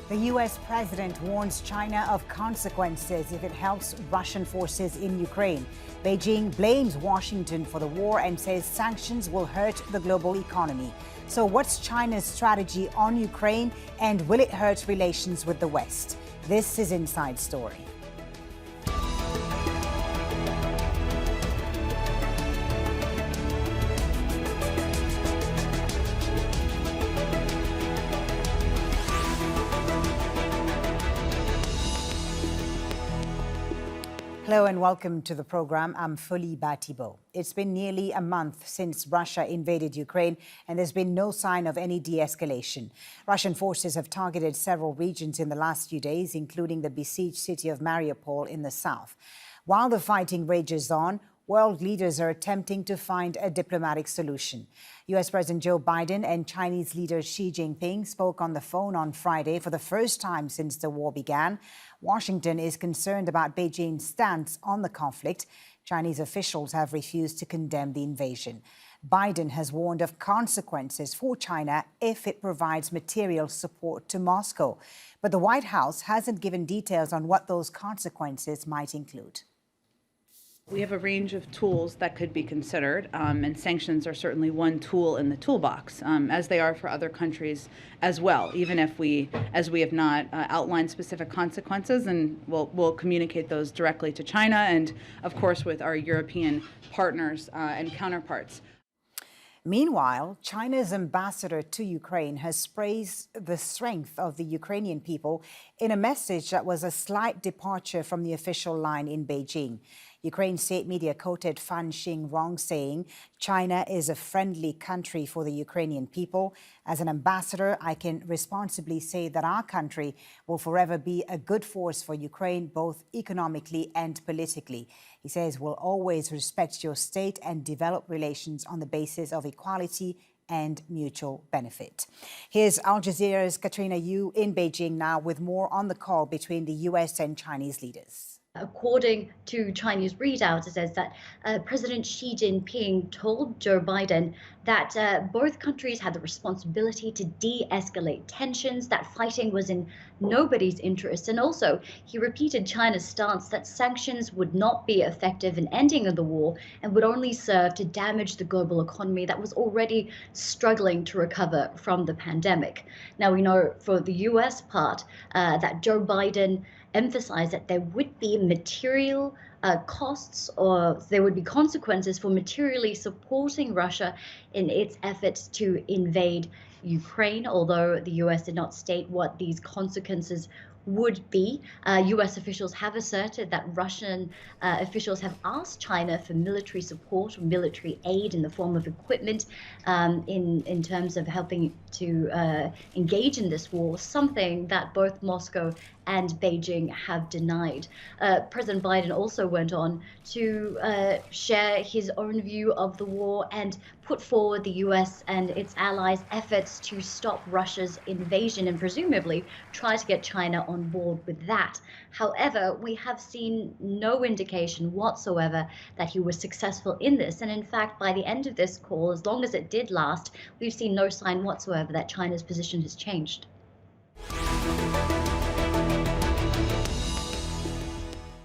The U.S. president warns China of consequences if it helps Russian forces in Ukraine. Beijing blames Washington for the war and says sanctions will hurt the global economy. So what's China's strategy on Ukraine, and will it hurt relations with the West? This is Inside Story. Hello and welcome to the program. I'm Folly Bah Thibault. It's been nearly a month since Russia invaded Ukraine, and there's been no sign of any de-escalation. Russian forces have targeted several regions in the last few days, including the besieged city of Mariupol in the south. While the fighting rages on, world leaders are attempting to find a diplomatic solution. U.S. President Joe Biden and Chinese leader Xi Jinping spoke on the phone on Friday for the first time since the war began. Washington is concerned about Beijing's stance on the conflict. Chinese officials have refused to condemn the invasion. Biden has warned of consequences for China if it provides material support to Moscow. But the White House hasn't given details on what those consequences might include. We have a range of tools that could be considered, and sanctions are certainly one tool in the toolbox, as they are for other countries as well, even if we have not outlined specific consequences, and we'll communicate those directly to China and, of course, with our European partners and counterparts. Meanwhile, China's ambassador to Ukraine has praised the strength of the Ukrainian people in a message that was a slight departure from the official line in Beijing. Ukraine state media quoted Fan Xingrong saying, "China is a friendly country for the Ukrainian people. As an ambassador, I can responsibly say that our country will forever be a good force for Ukraine, both economically and politically." He says, "We'll always respect your state and develop relations on the basis of equality and mutual benefit." Here's Al Jazeera's Katrina Yu in Beijing now with more on the call between the U.S. and Chinese leaders. According to Chinese readouts, it says that President Xi Jinping told Joe Biden that both countries had the responsibility to de-escalate tensions, that fighting was in nobody's interest. And also, he repeated China's stance that sanctions would not be effective in ending the war and would only serve to damage the global economy that was already struggling to recover from the pandemic. Now, we know for the US part that Joe Biden emphasized that there would be material costs, or there would be consequences for materially supporting Russia in its efforts to invade Ukraine, although the US did not state what these consequences would be. US officials have asserted that Russian officials have asked China for military support or military aid in the form of equipment in terms of helping to engage in this war, something that both Moscow and Beijing have denied. President Biden also went on to share his own view of the war and put forward the US and its allies' efforts to stop Russia's invasion and presumably try to get China on board with that. However, we have seen no indication whatsoever that he was successful in this. And in fact, by the end of this call, as long as it did last, we've seen no sign whatsoever that China's position has changed.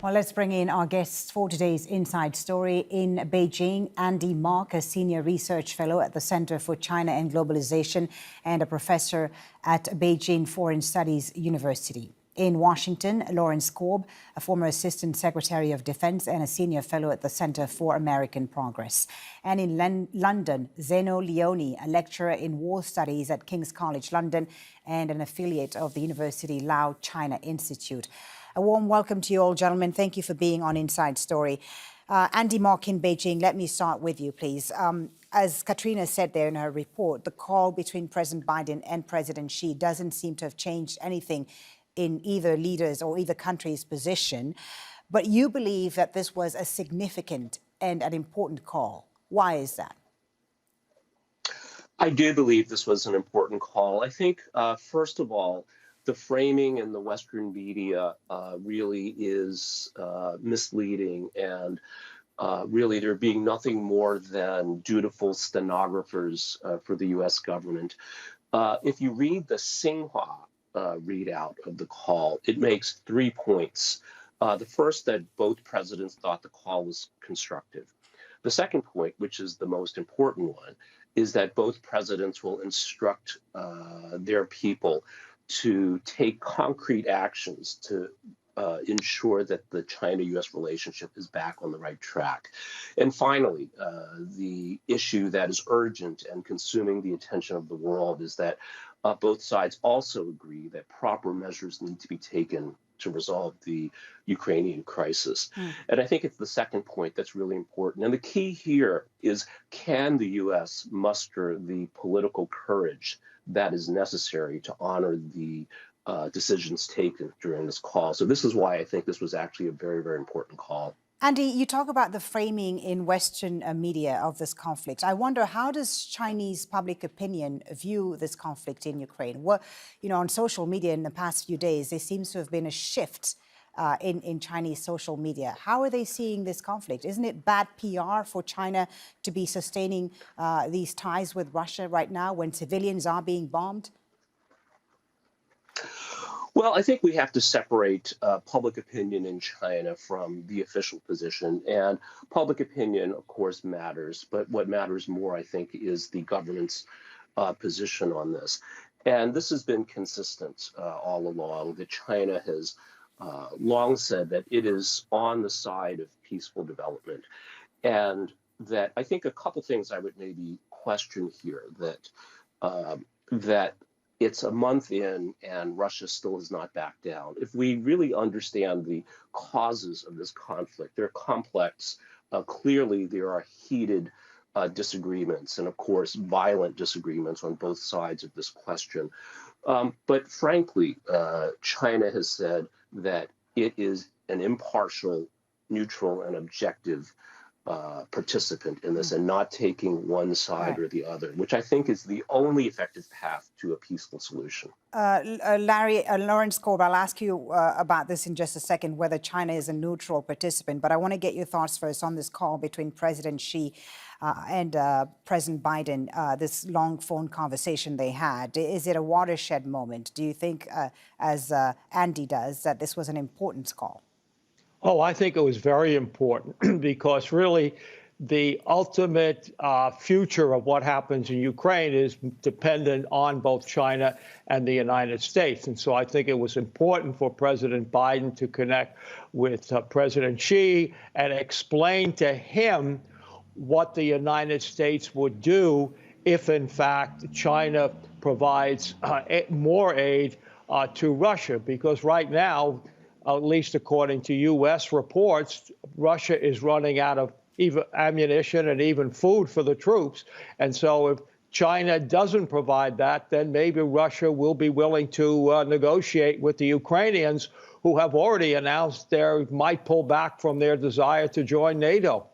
Well, let's bring in our guests for today's Inside Story. In Beijing, Andy Mark, a senior research fellow at the Center for China and Globalization and a professor at Beijing Foreign Studies University. In Washington, Lawrence Korb, a former Assistant Secretary of Defense and a senior fellow at the Center for American Progress. And in London, Zeno Leone, a lecturer in war studies at King's College London and an affiliate of the University Lao China Institute. A warm welcome to you all, gentlemen. Thank you for being on Inside Story. Andy Mark in Beijing, let me start with you, please. As Katrina said there in her report, the call between President Biden and President Xi doesn't seem to have changed anything in either leader's or either country's position. But you believe that this was a significant and an important call. Why is that? I do believe this was an important call. I think, first of all, the framing in the Western media really is misleading, and really there being nothing more than dutiful stenographers for the U.S. government. If you read the Xinhua readout of the call. It makes 3 points. The first, that both presidents thought the call was constructive. The second point, which is the most important one, is that both presidents will instruct their people to take concrete actions to ensure that the China-U.S. relationship is back on the right track. And finally, the issue that is urgent and consuming the attention of the world is that both sides also agree that proper measures need to be taken to resolve the Ukrainian crisis. And I think it's the second point that's really important. And the key here is, can the U.S. muster the political courage that is necessary to honor the decisions taken during this call? So this is why I think this was actually a very, very important call. Andy, you talk about the framing in Western media of this conflict. I wonder, how does Chinese public opinion view this conflict in Ukraine? Well, on social media in the past few days, there seems to have been a shift in Chinese social media. How are they seeing this conflict? Isn't it bad PR for China to be sustaining these ties with Russia right now when civilians are being bombed? Well, I think we have to separate public opinion in China from the official position. And public opinion, of course, matters. But what matters more, I think, is the government's position on this. And this has been consistent all along, that China has long said that it is on the side of peaceful development. And that I think a couple things I would maybe question here, that it's a month in and Russia still has not backed down. If we really understand the causes of this conflict, they're complex. Clearly, there are heated disagreements and, of course, violent disagreements on both sides of this question. But frankly, China has said that it is an impartial, neutral, and objective participant in this and not taking one side or the other, which I think is the only effective path to a peaceful solution. Lawrence Korb, I'll ask you about this in just a second, whether China is a neutral participant. But I want to get your thoughts first on this call between President Xi and President Biden, this long phone conversation they had. Is it a watershed moment? Do you think, as Andy does, that this was an important call? Oh, I think it was very important because really the ultimate future of what happens in Ukraine is dependent on both China and the United States. And so I think it was important for President Biden to connect with President Xi and explain to him what the United States would do if, in fact, China provides more aid to Russia. Because right now, at least according to U.S. reports, Russia is running out of even ammunition and even food for the troops. And so if China doesn't provide that, then maybe Russia will be willing to negotiate with the Ukrainians, who have already announced they might pull back from their desire to join NATO.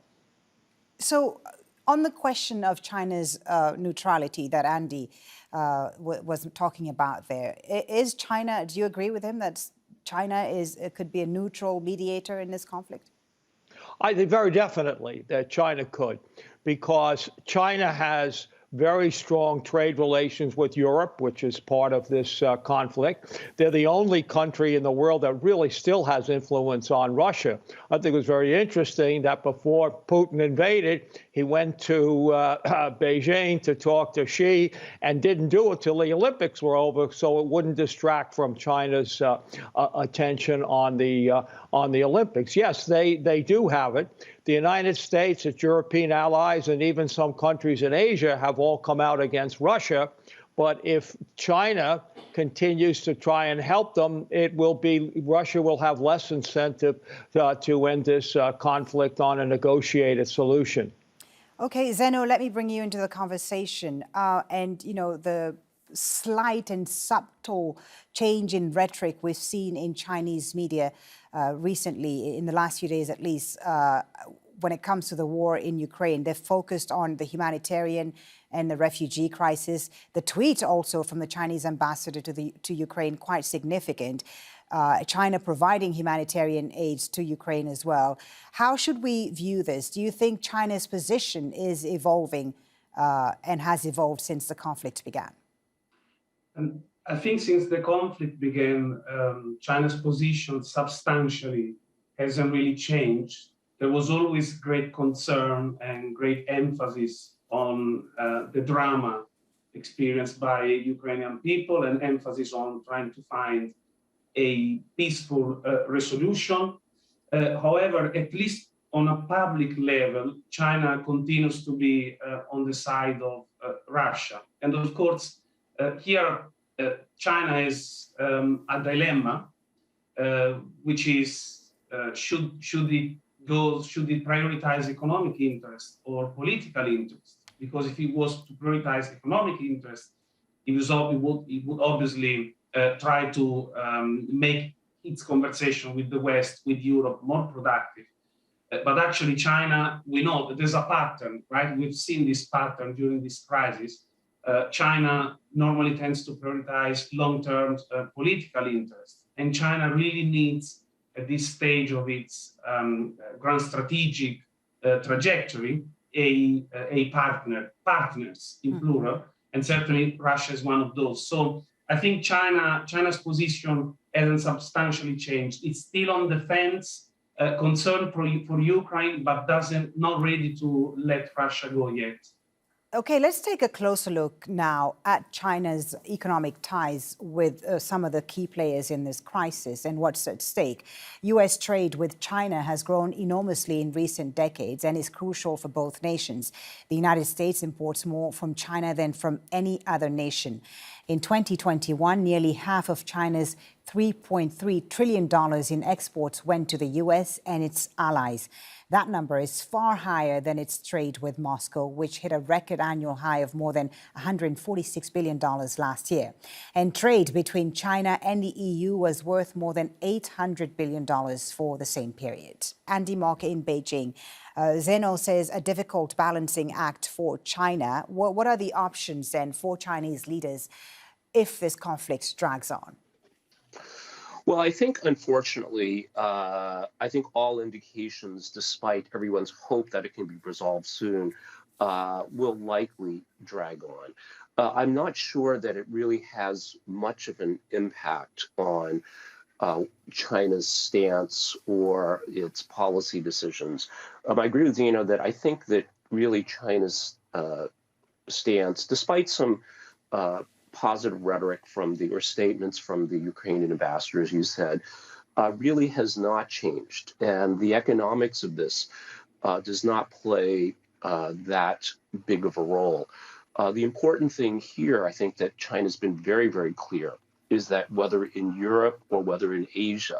So on the question of China's neutrality that Andy was talking about there, is China, do you agree with him that China could be a neutral mediator in this conflict? I think very definitely that China could, because China has very strong trade relations with Europe, which is part of this conflict. They're the only country in the world that really still has influence on Russia. I think it was very interesting that before Putin invaded, he went to Beijing to talk to Xi and didn't do it till the Olympics were over, so it wouldn't distract from China's attention on the Olympics. Yes, they do have it. The United States, its European allies, and even some countries in Asia have all come out against Russia. But if China continues to try and help them, Russia will have less incentive to end this conflict on a negotiated solution. Okay, Zeno, let me bring you into the conversation. The slight and subtle change in rhetoric we've seen in Chinese media recently, in the last few days at least, when it comes to the war in Ukraine. They're focused on the humanitarian and the refugee crisis. The tweet also from the Chinese ambassador to Ukraine, quite significant. China providing humanitarian aid to Ukraine as well. How should we view this? Do you think China's position is evolving and has evolved since the conflict began? I think since the conflict began, China's position substantially hasn't really changed. There was always great concern and great emphasis on the drama experienced by Ukrainian people and emphasis on trying to find a peaceful resolution. However, at least on a public level, China continues to be on the side of Russia. And of course, here, China is a dilemma, which is should it prioritize economic interest or political interest? Because if it was to prioritize economic interest, it would obviously try to make its conversation with the West, with Europe, more productive. But actually, China, we know that there's a pattern, right? We've seen this pattern during this crisis. China normally tends to prioritize long-term political interests. And China really needs, at this stage of its grand strategic trajectory, partners in plural, and certainly Russia is one of those. So I think China's position hasn't substantially changed. It's still on the fence, concerned for Ukraine, but not ready to let Russia go yet. Okay, let's take a closer look now at China's economic ties with some of the key players in this crisis and what's at stake. U.S. trade with China has grown enormously in recent decades and is crucial for both nations. The United States imports more from China than from any other nation. In 2021, nearly half of China's $3.3 trillion in exports went to the U.S. and its allies. That number is far higher than its trade with Moscow, which hit a record annual high of more than $146 billion last year. And trade between China and the EU was worth more than $800 billion for the same period. Andy Mark in Beijing. Zeno says a difficult balancing act for China. What are the options then for Chinese leaders if this conflict drags on? Well, I think, unfortunately, I think all indications, despite everyone's hope that it can be resolved soon, will likely drag on. I'm not sure that it really has much of an impact on China's stance or its policy decisions. I agree with Zeno that I think that really China's stance, despite some positive rhetoric or statements from the Ukrainian ambassador, as you said, really has not changed. And the economics of this does not play that big of a role. The important thing here, I think that China's been very, very clear, is that whether in Europe or whether in Asia,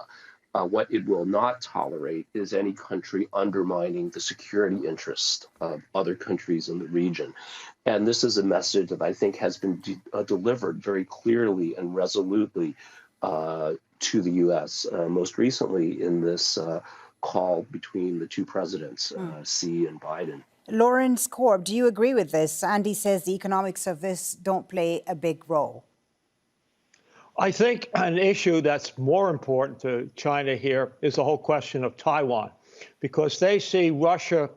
what it will not tolerate is any country undermining the security interest of other countries in the region. And this is a message that I think has been delivered very clearly and resolutely to the U.S., most recently in this call between the two presidents, Xi and Biden. Lawrence Korb, do you agree with this? Andy says the economics of this don't play a big role. I think an issue that's more important to China here is the whole question of Taiwan, because they see Russia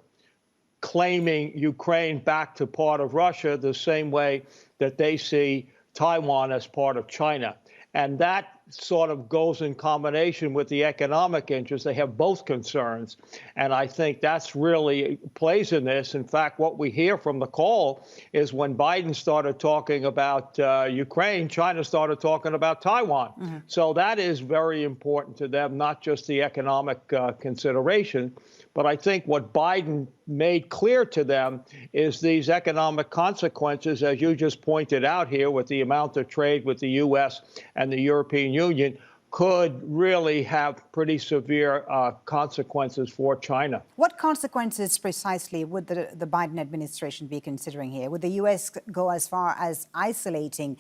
claiming Ukraine back to part of Russia the same way that they see Taiwan as part of China. And that sort of goes in combination with the economic interests. They have both concerns. And I think that's really plays in this. In fact, what we hear from the call is when Biden started talking about Ukraine, China started talking about Taiwan. Mm-hmm. So that is very important to them, not just the economic consideration. But I think what Biden made clear to them is these economic consequences, as you just pointed out here, with the amount of trade with the U.S. and the European Union, could really have pretty severe consequences for China. What consequences precisely would the Biden administration be considering here? Would the U.S. go as far as isolating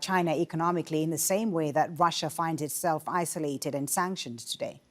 China economically in the same way that Russia finds itself isolated and sanctioned today?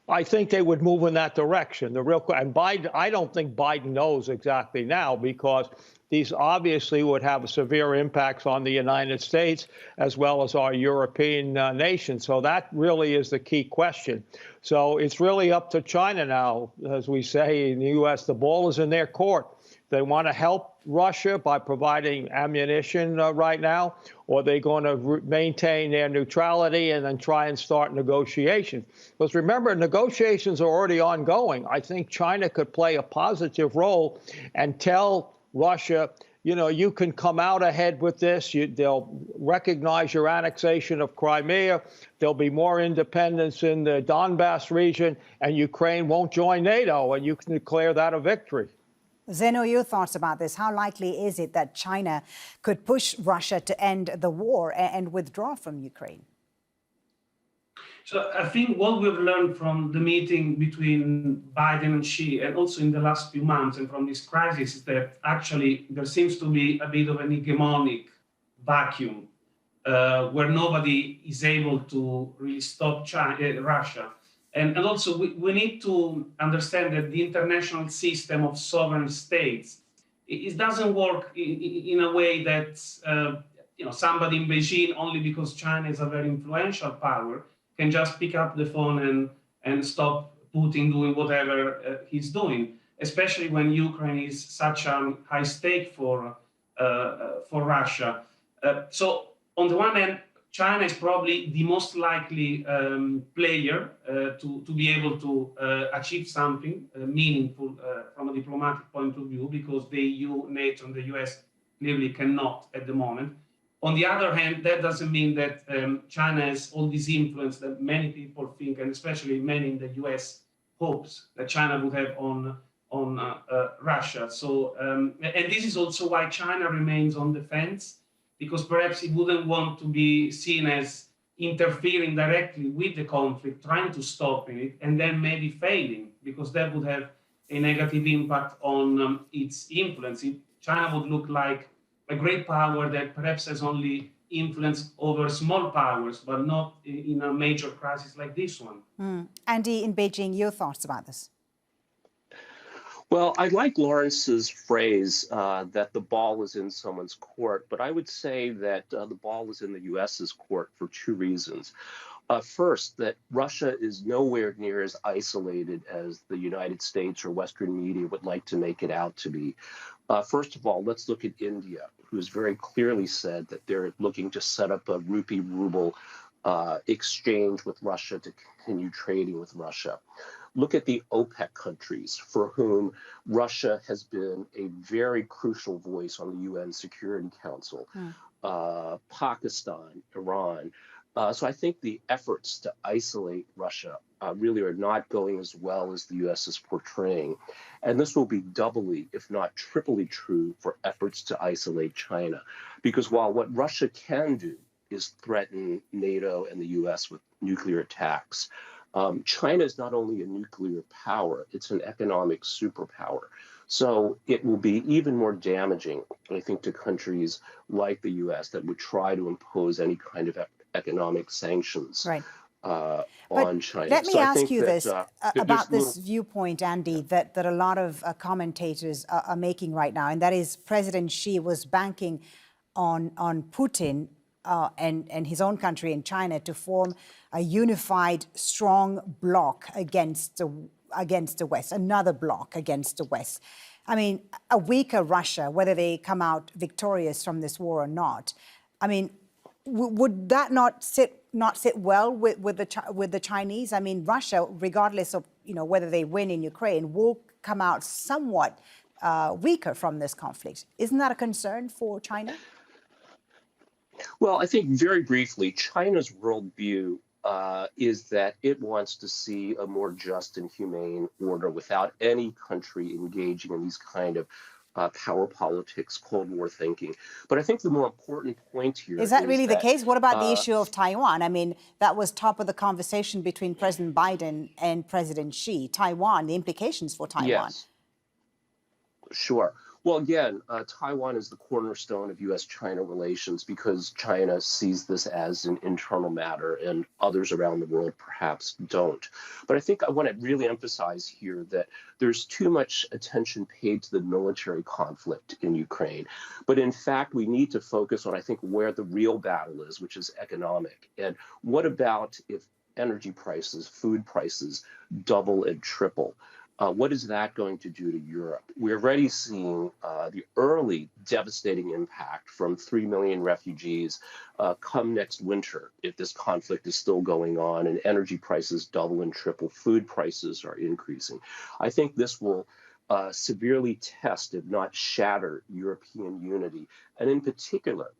I think they would move in that direction. And Biden, I don't think Biden knows exactly now, because these obviously would have severe impacts on the United States as well as our European nations. So that really is the key question. So it's really up to China now, as we say in the U.S. The ball is in their court. They want to help Russia by providing ammunition right now, or are they going to maintain their neutrality and then try and start negotiations? Because remember, negotiations are already ongoing. I think China could play a positive role and tell Russia, you know, you can come out ahead with this. They'll recognize your annexation of Crimea. There'll be more independence in the Donbass region, and Ukraine won't join NATO, and you can declare that a victory. Zeno, your thoughts about this? How likely is it that China could push Russia to end the war and withdraw from Ukraine? So I think what we've learned from the meeting between Biden and Xi, and also in the last few months and from this crisis, is that actually there seems to be a bit of an hegemonic vacuum where nobody is able to really stop Russia. And also we need to understand that the international system of sovereign states, it doesn't work in a way that somebody in Beijing, only because China is a very influential power, can just pick up the phone and stop Putin doing whatever he's doing, especially when Ukraine is such a high stake for Russia. So on the one hand, China is probably the most likely player to be able to achieve something meaningful from a diplomatic point of view, because the EU, NATO, and the US clearly cannot at the moment. On the other hand, that doesn't mean that China has all this influence that many people think, and especially many in the US hopes that China would have on Russia. So, and this is also why China remains on the fence, because perhaps it wouldn't want to be seen as interfering directly with the conflict, trying to stop it, and then maybe failing, because that would have a negative impact on its influence. China would look like a great power that perhaps has only influence over small powers, but not in a major crisis like this one. Andy, in Beijing, your thoughts about this? Well, I like Lawrence's phrase that the ball is in someone's court, but I would say that the ball is in the US's court for two reasons. First, that Russia is nowhere near as isolated as the United States or Western media would like to make it out to be. First of all, let's look at India, who has very clearly said that they're looking to set up a rupee-ruble exchange with Russia to continue trading with Russia. Look at the OPEC countries, for whom Russia has been a very crucial voice on the UN Security Council, Pakistan, Iran. So I think the efforts to isolate Russia really are not going as well as the U.S. is portraying. And this will be doubly, if not triply true for efforts to isolate China. Because while what Russia can do is threaten NATO and the U.S. with nuclear attacks, China is not only a nuclear power, it's an economic superpower. So it will be even more damaging, I think, to countries like the U.S. that would try to impose any kind of economic sanctions on China. Let me ask you this about this viewpoint, Andy, that a lot of commentators are making right now, and that is President Xi was banking on Putin and his own country in China to form a unified, strong bloc against the West, another bloc against the West. I mean, a weaker Russia, whether they come out victorious from this war or not, I mean, would that not sit well with the Chinese? I mean, Russia, regardless of whether they win in Ukraine, will come out somewhat weaker from this conflict. Isn't that a concern for China? Well, I think very briefly, China's worldview is that it wants to see a more just and humane order without any country engaging in these kind of power politics, Cold War thinking. But I think the more important point here is that really the case? What about the issue of Taiwan? I mean, that was top of the conversation between President Biden and President Xi. Taiwan, the implications for Taiwan. Yes. Sure. Well, again, Taiwan is the cornerstone of U.S.-China relations because China sees this as an internal matter and others around the world perhaps don't. But I think I want to really emphasize here that there's too much attention paid to the military conflict in Ukraine. But in fact, we need to focus on, I think, where the real battle is, which is economic. And what about if energy prices, food prices double and triple? What is that going to do to Europe? We're already seeing the early devastating impact from 3 million refugees come next winter if this conflict is still going on and energy prices double and triple, food prices are increasing. I think this will severely test, if not shatter, European unity. And in particular,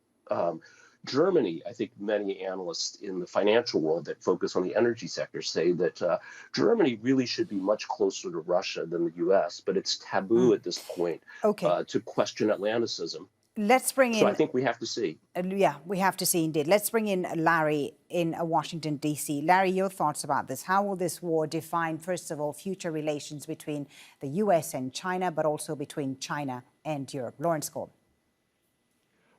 Germany, I think many analysts in the financial world that focus on the energy sector say that Germany really should be much closer to Russia than the US, but it's taboo at this point to question Atlanticism. Let's bring in... So I think we have to see. Yeah, we have to see indeed. Let's bring in Larry in Washington, D.C. Larry, your thoughts about this. How will this war define, first of all, future relations between the U.S. and China, but also between China and Europe? Lawrence Cole.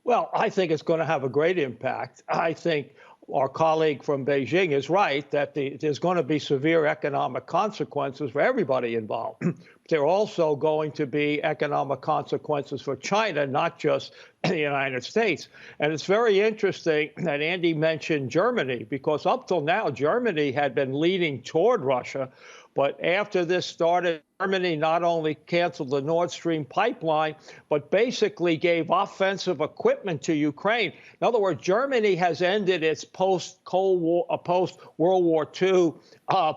Well, I think it's going to have a great impact. I think our colleague from Beijing is right that there's going to be severe economic consequences for everybody involved. There are also going to be economic consequences for China, not just the United States. And it's very interesting that Andy mentioned Germany, because up till now, Germany had been leaning toward Russia. But after this started, Germany not only canceled the Nord Stream pipeline, but basically gave offensive equipment to Ukraine. In other words, Germany has ended its post-World War II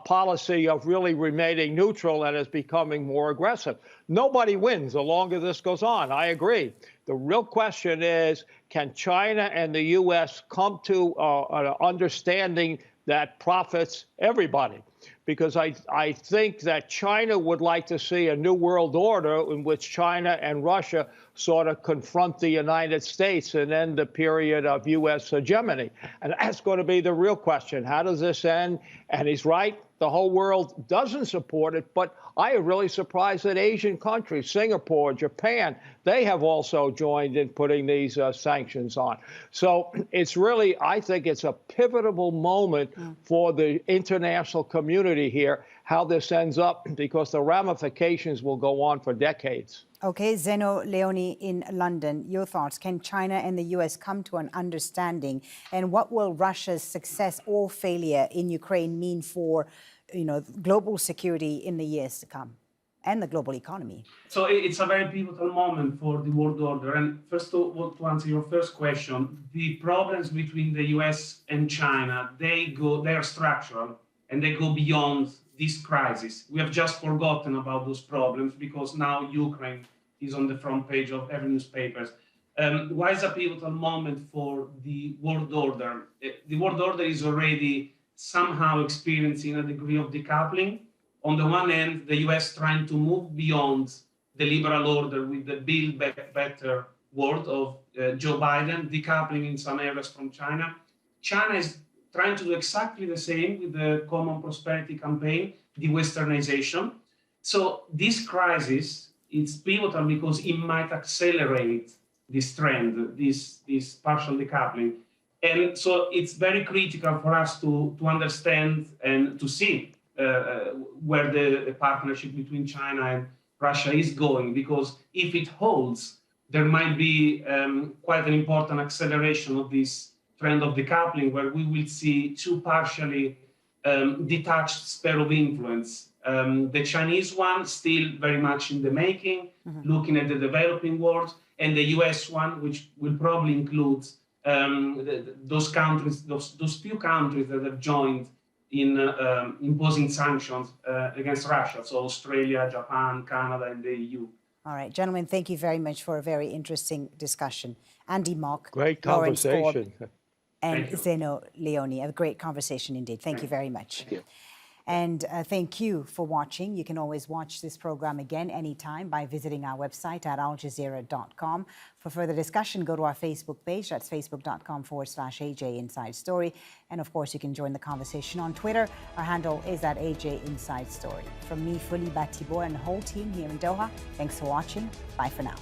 policy of really remaining neutral and is becoming more aggressive. Nobody wins the longer this goes on. I agree. The real question is, can China and the U.S. come to an understanding that profits everybody? Because I think that China would like to see a new world order in which China and Russia sort of confront the United States and end the period of U.S. hegemony. And that's going to be the real question. How does this end? And he's right. The whole world doesn't support it. But I am really surprised that Asian countries, Singapore, Japan, they have also joined in putting these sanctions on. So it's really, I think it's a pivotal moment for the international community here, how this ends up, because the ramifications will go on for decades. Okay, Zeno Leone in London, your thoughts. Can China and the U.S. come to an understanding? And what will Russia's success or failure in Ukraine mean for, global security in the years to come and the global economy? So it's a very pivotal moment for the world order. And first of all, to answer your first question, the problems between the U.S. and China, they are structural and they go beyond this crisis. We have just forgotten about those problems because now Ukraine is on the front page of every newspapers. Why is a pivotal moment for the world order? The world order is already somehow experiencing a degree of decoupling. On the one hand, the US trying to move beyond the liberal order with the Build Back Better world of Joe Biden, decoupling in some areas from China. China is trying to do exactly the same with the Common Prosperity Campaign, the Westernization. So this crisis is pivotal because it might accelerate this trend, this partial decoupling. And so it's very critical for us to understand and to see where the partnership between China and Russia is going, because if it holds, there might be quite an important acceleration of this trend of decoupling, where we will see two partially detached spheres of influence. The Chinese one still very much in the making, looking at the developing world, and the US one, which will probably include those countries, those few countries that have joined in imposing sanctions against Russia, so Australia, Japan, Canada, and the EU. All right, gentlemen, thank you very much for a very interesting discussion. Andy Mock, great Lawrence conversation. Cole, and Zeno Leone. A great conversation indeed. Thank you very much. Thank you. And thank you for watching. You can always watch this program again anytime by visiting our website at aljazeera.com. For further discussion, go to our Facebook page. That's facebook.com/AJ Inside Story. And of course, you can join the conversation on Twitter. Our handle is at AJ Inside Story. From me, Folly Bah Thibault, and the whole team here in Doha, thanks for watching. Bye for now.